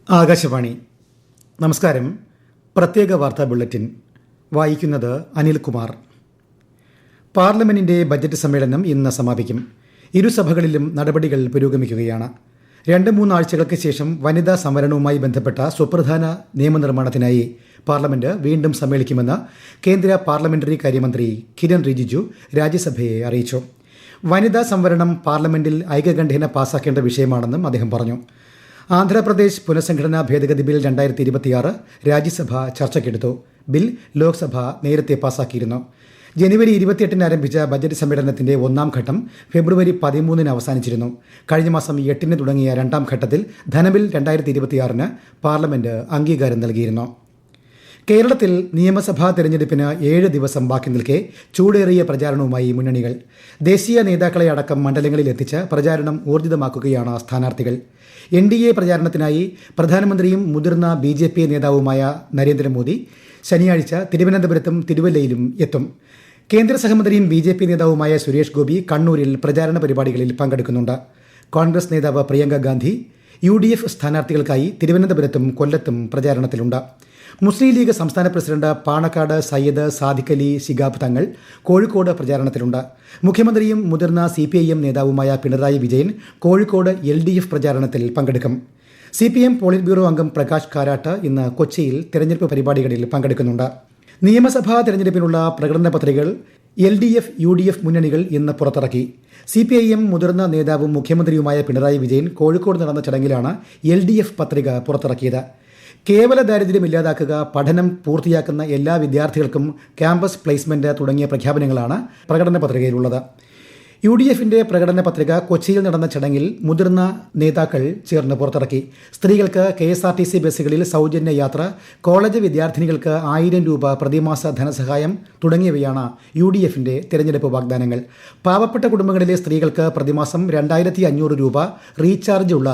ആകാശവാണി. നമസ്കാരം. പ്രത്യേക വാർത്താ ബുള്ളറ്റിൻ വായിക്കുന്നത് അനിൽകുമാർ. പാർലമെന്റിന്റെ ബജറ്റ് സമ്മേളനം ഇന്ന് സമാപിക്കും. ഇരുസഭകളിലും നടപടികൾ പുരോഗമിക്കുകയാണ്. 2-3 ആഴ്ചകൾക്ക് ശേഷം വനിതാ സംവരണവുമായി ബന്ധപ്പെട്ട സുപ്രധാന നിയമനിർമ്മാണത്തിനായി പാർലമെന്റ് വീണ്ടും സമ്മേളിക്കുമെന്ന് കേന്ദ്ര പാർലമെന്ററി കാര്യമന്ത്രി കിരൺ റിജിജു രാജ്യസഭയെ അറിയിച്ചു. വനിതാ സംവരണം പാർലമെന്റിൽ ഐകകണ്ഠ്യേന പാസാക്കേണ്ട വിഷയമാണെന്നും അദ്ദേഹം പറഞ്ഞു. ആന്ധ്രാപ്രദേശ് പുനഃസംഘടനാ ഭേദഗതി ബിൽ 2026 രാജ്യസഭ ചർച്ചയ്ക്കെടുത്തു. ബിൽ ലോക്സഭ നേരത്തെ പാസാക്കിയിരുന്നു. ജനുവരി 28-ന് ആരംഭിച്ച ബജറ്റ് സമ്മേളനത്തിന്റെ 1ാം ഘട്ടം ഫെബ്രുവരി 13-ന് അവസാനിച്ചിരുന്നു. കഴിഞ്ഞ മാസം 8-ന് തുടങ്ങിയ 2ാം ഘട്ടത്തിൽ ധനബിൽ 2026-ന് പാർലമെന്റ് അംഗീകാരം നൽകിയിരുന്നു. കേരളത്തിൽ നിയമസഭാ തെരഞ്ഞെടുപ്പിന് 7 ദിവസം ബാക്കി നിൽക്കെ ചൂടേറിയ പ്രചാരണവുമായി മുന്നണികൾ. ദേശീയ നേതാക്കളെ അടക്കം മണ്ഡലങ്ങളിൽ എത്തിച്ച് പ്രചാരണം ഊർജിതമാക്കുകയാണ് സ്ഥാനാർത്ഥികൾ. NDA പ്രചാരണത്തിനായി പ്രധാനമന്ത്രിയും മുതിർന്ന BJP നേതാവുമായ നരേന്ദ്രമോദി ശനിയാഴ്ച തിരുവനന്തപുരത്തും തിരുവല്ലയിലും എത്തും. കേന്ദ്ര സഹമന്ത്രിയും BJP നേതാവുമായ സുരേഷ് ഗോപി കണ്ണൂരിൽ പ്രചാരണ പരിപാടികളിൽ പങ്കെടുക്കുന്നുണ്ട്. കോൺഗ്രസ് നേതാവ് പ്രിയങ്ക ഗാന്ധി UDF സ്ഥാനാർത്ഥികൾക്കായി തിരുവനന്തപുരത്തും കൊല്ലത്തും പ്രചാരണത്തിലുണ്ട്. മുസ്ലിം ലീഗ് സംസ്ഥാന പ്രസിഡന്റ് പാണക്കാട് സയ്യിദ് സാദിഖ് അലി ശിഹാബ് തങ്ങൾ കോഴിക്കോട് പ്രചാരണത്തിലുണ്ട്. മുഖ്യമന്ത്രിയും മുതിർന്ന CPIM നേതാവുമായ പിണറായി വിജയൻ കോഴിക്കോട് LDF പ്രചാരണത്തിൽ പങ്കെടുക്കും. CPM പോളിറ്റ് ബ്യൂറോ അംഗം പ്രകാശ് കാരാട്ട് ഇന്ന് കൊച്ചിയിൽ തെരഞ്ഞെടുപ്പ് പരിപാടികളിൽ പങ്കെടുക്കുന്നുണ്ട്. നിയമസഭാ തെരഞ്ഞെടുപ്പിനുള്ള പ്രകടന പത്രികകൾ LDF, UDF മുന്നണികൾ ഇന്ന് പുറത്തിറക്കി. CPIM മുതിർന്ന നേതാവും മുഖ്യമന്ത്രിയുമായ പിണറായി വിജയൻ കോഴിക്കോട് നടന്ന ചടങ്ങിലാണ് LDF പത്രിക പുറത്തിറക്കിയത്. കേവല ദാരിദ്ര്യം ഇല്ലാതാക്കുക, പഠനം പൂർത്തിയാക്കുന്ന എല്ലാ വിദ്യാർത്ഥികൾക്കും ക്യാമ്പസ് പ്ലേസ്മെന്റ് തുടങ്ങിയ പ്രഖ്യാപനങ്ങളാണ് പ്രകടന പത്രികയിലുള്ളത്. UDFന്റെ പ്രകടന പത്രിക കൊച്ചിയിൽ നടന്ന ചടങ്ങിൽ മുതിർന്ന നേതാക്കൾ ചേർന്ന് പുറത്തിറക്കി. സ്ത്രീകൾക്ക് KSRTC ബസ്സുകളിൽ സൗജന്യ യാത്ര, കോളേജ് വിദ്യാർത്ഥിനികൾക്ക് 1000 രൂപ പ്രതിമാസ ധനസഹായം തുടങ്ങിയവയാണ് UDFന്റെ തെരഞ്ഞെടുപ്പ് വാഗ്ദാനങ്ങൾ. പാവപ്പെട്ട കുടുംബങ്ങളിലെ സ്ത്രീകൾക്ക് പ്രതിമാസം 2500 രൂപ റീചാർജ് ഉള്ള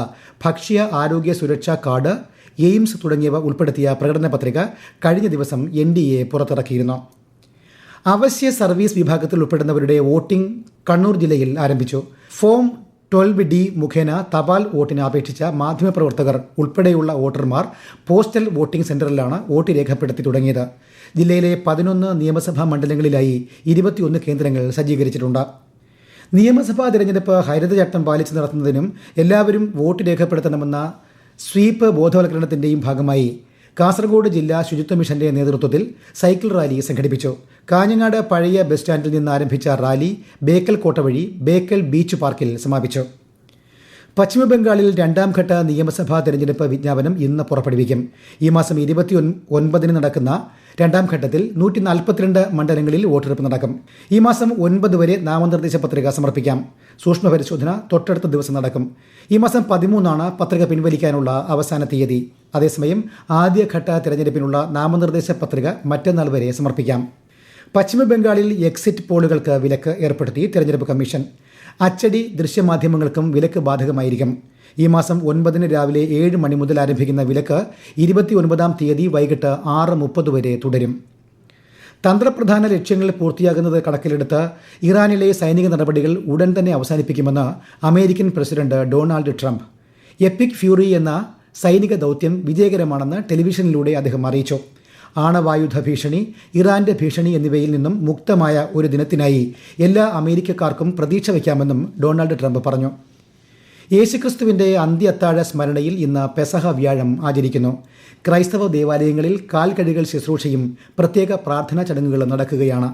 ഭക്ഷ്യ ആരോഗ്യ സുരക്ഷാ കാർഡ്, എയിംസ് തുടങ്ങിയവ ഉൾപ്പെടുത്തിയ പ്രകടന പത്രിക കഴിഞ്ഞ ദിവസം NDA പുറത്തിറക്കിയിരുന്നു. അവശ്യ സർവീസ് വിഭാഗത്തിൽ ഉൾപ്പെടുന്നവരുടെ വോട്ടിംഗ് കണ്ണൂർ ജില്ലയിൽ ആരംഭിച്ചു. ഫോം 12D മുഖേന തപാൽ വോട്ടിന് അപേക്ഷിച്ച മാധ്യമപ്രവർത്തകർ ഉൾപ്പെടെയുള്ള വോട്ടർമാർ പോസ്റ്റൽ വോട്ടിംഗ് സെന്ററിലാണ് വോട്ട് രേഖപ്പെടുത്തി തുടങ്ങിയത്. ജില്ലയിലെ 11 നിയമസഭാ മണ്ഡലങ്ങളിലായി 21 കേന്ദ്രങ്ങൾ സജ്ജീകരിച്ചിട്ടുണ്ട്. നിയമസഭാ തിരഞ്ഞെടുപ്പ് ഹരിതചട്ടം പാലിച്ച് നടത്തുന്നതിനും എല്ലാവരും വോട്ട് രേഖപ്പെടുത്തണമെന്ന സ്വീപ്പ് ബോധവൽക്കരണത്തിന്റെയും ഭാഗമായി കാസർഗോഡ് ജില്ലാ ശുചിത്വ മിഷന്റെ നേതൃത്വത്തിൽ സൈക്കിൾ റാലി സംഘടിപ്പിച്ചു. കാഞ്ഞങ്ങാട് പഴയ ബസ് സ്റ്റാൻഡിൽ നിന്ന് ആരംഭിച്ച റാലി ബേക്കൽ കോട്ട വഴി ബേക്കൽ ബീച്ച് പാർക്കിൽ സമാപിച്ചു. പശ്ചിമബംഗാളിൽ 2ാം ഘട്ട നിയമസഭാ തെരഞ്ഞെടുപ്പ് വിജ്ഞാപനം ഇന്ന് പുറപ്പെടുവിക്കും. ഈ മാസം 29-ന് നടക്കുന്ന 2ാം ഘട്ടത്തിൽ 142 മണ്ഡലങ്ങളിൽ വോട്ടെടുപ്പ് നടക്കും. ഈ മാസം 9 വരെ നാമനിർദ്ദേശ പത്രിക സമർപ്പിക്കാം. സൂക്ഷ്മ പരിശോധന തൊട്ടടുത്ത ദിവസം നടക്കും. ഈ മാസം 13-നാണ് പത്രിക പിൻവലിക്കാനുള്ള അവസാന തീയതി. അതേസമയം ആദ്യഘട്ട തെരഞ്ഞെടുപ്പിനുള്ള നാമനിർദ്ദേശ പത്രിക മറ്റന്നാൾ വരെ സമർപ്പിക്കാം. പശ്ചിമബംഗാളിൽ എക്സിറ്റ് പോളുകൾക്ക് വിലക്ക് ഏർപ്പെടുത്തി തെരഞ്ഞെടുപ്പ് കമ്മീഷൻ. അച്ചടി ദൃശ്യമാധ്യമങ്ങൾക്കും വിലക്ക് ബാധകമായിരിക്കും. ഈ മാസം 9-ന് രാവിലെ 7 മണി മുതൽ ആരംഭിക്കുന്ന വിലക്ക് 29-ാം തീയതി വൈകിട്ട് 6:30 വരെ തുടരും. തന്ത്രപ്രധാന ലക്ഷ്യങ്ങൾ പൂർത്തിയാകുന്നത് കണക്കിലെടുത്ത് ഇറാനിലെ സൈനിക നടപടികൾ ഉടൻ തന്നെ അവസാനിപ്പിക്കുമെന്ന് American president Donald Trump. Epic Fury എന്ന സൈനിക ദൗത്യം വിജയകരമാണെന്ന് ടെലിവിഷനിലൂടെ അദ്ദേഹം അറിയിച്ചു. ആണവായുധ ഭീഷണി, ഇറാന്റെ ഭീഷണി എന്നിവയിൽ നിന്നും മുക്തമായ ഒരു ദിനത്തിനായി എല്ലാ അമേരിക്കക്കാർക്കും പ്രതീക്ഷ വയ്ക്കാമെന്നും ഡൊണാൾഡ് ട്രംപ് പറഞ്ഞു. യേശുക്രിസ്തുവിന്റെ അന്ത്യ-അത്താഴ സ്മരണയിൽ ഇന്ന് പെസഹ വ്യാഴം ആചരിക്കുന്നു. ക്രൈസ്തവ ദേവാലയങ്ങളിൽ കാൽകഴുകൽ ശുശ്രൂഷയും പ്രത്യേക പ്രാർത്ഥനാ ചടങ്ങുകളും നടക്കുകയാണ്.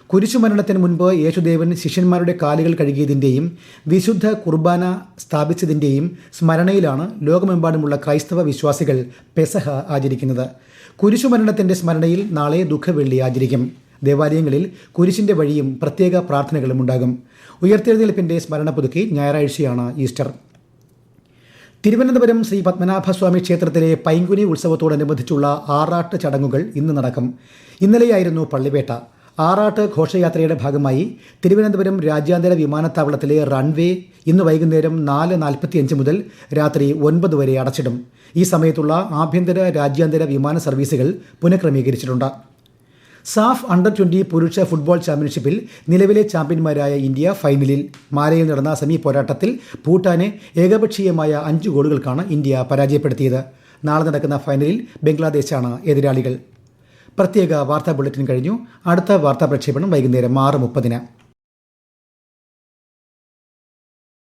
കുരിശുമരണത്തിന് മുൻപ് യേശുദേവൻ ശിഷ്യന്മാരുടെ കാലുകൾ കഴുകിയതിൻ്റെയും വിശുദ്ധ കുർബാന സ്ഥാപിച്ചതിൻ്റെയും സ്മരണയിലാണ് ലോകമെമ്പാടുമുള്ള ക്രൈസ്തവ വിശ്വാസികൾ പെസഹ ആചരിക്കുന്നത്. കുരിശുമരണത്തിന്റെ സ്മരണയിൽ നാളെ ദുഃഖവെള്ളി ആചരിക്കും. ദേവാലയങ്ങളിൽ കുരിശിന്റെ വഴിയും പ്രത്യേക പ്രാർത്ഥനകളും ഉണ്ടാകും. ഉയർത്തെഴുന്നേൽപ്പിന്റെ സ്മരണ പുതുക്കി ഞായറാഴ്ചയാണ് ഈസ്റ്റർ. തിരുവനന്തപുരം ശ്രീ പത്മനാഭസ്വാമി ക്ഷേത്രത്തിലെ പൈങ്കുനി ഉത്സവത്തോടനുബന്ധിച്ചുള്ള ആറാട്ട് ചടങ്ങുകൾ ഇന്ന് നടക്കും. ഇന്നലെയായിരുന്നു പള്ളിവേട്ട. ആറാട്ട് ഘോഷയാത്രയുടെ ഭാഗമായി തിരുവനന്തപുരം രാജ്യാന്തര വിമാനത്താവളത്തിലെ റൺവേ ഇന്ന് വൈകുന്നേരം 4:45 മുതൽ രാത്രി 9 വരെ അടച്ചിടും. ഈ സമയത്തുള്ള ആഭ്യന്തര രാജ്യാന്തര വിമാന സർവീസുകൾ പുനഃക്രമീകരിച്ചിട്ടുണ്ട്. സാഫ് അണ്ടർ-20 പുരുഷ ഫുട്ബോൾ ചാമ്പ്യൻഷിപ്പിൽ നിലവിലെ ചാമ്പ്യന്മാരായ ഇന്ത്യ ഫൈനലിൽ. മാലയിൽ നടന്ന സെമി പോരാട്ടത്തിൽ ഭൂട്ടാനെ ഏകപക്ഷീയമായ 5 ഗോളുകൾക്കാണ് ഇന്ത്യ പരാജയപ്പെടുത്തിയത്. നാളെ നടക്കുന്ന ഫൈനലിൽ ബംഗ്ലാദേശാണ് എതിരാളികൾ. പ്രത്യേക വാർത്താ ബുള്ളറ്റിൻ കഴിഞ്ഞു. അടുത്ത വാർത്താ പ്രക്ഷേപണം വൈകുന്നേരം 6:30.